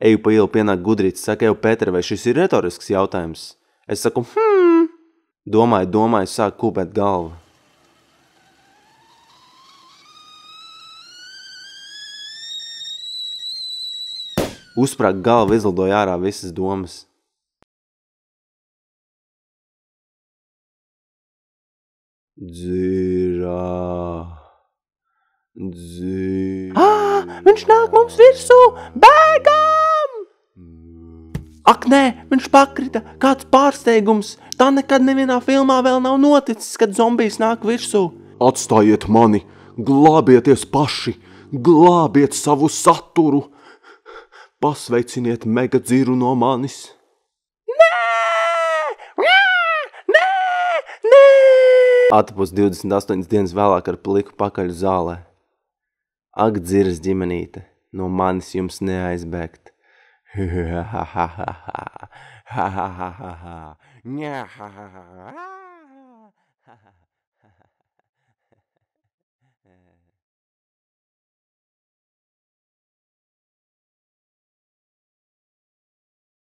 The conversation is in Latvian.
Eju pa ielu pienāk Gudrītis, saka, Eju, Pēter, vai šis ir retorisks jautājums? Es saku, Domāju, sāk kūpēt galvu. Uzsprāk galva, izlidoja ārā visas domas. Viņš nāk mums virsū! Bēgam! Ak, nē, viņš pakrita! Kāds pārsteigums! Tā nekad nevienā filmā vēl nav noticis, kad zombijs nāk virsū. Atstājiet mani! Glābieties paši! Glābiet savu saturu! Pasveiciniet Megadziru no manis! Atpūs 28 dienas vēlāk ar pliku pakaļ zālē. Ak, Dziras ģimenīte, no manis jums neaizbēgt.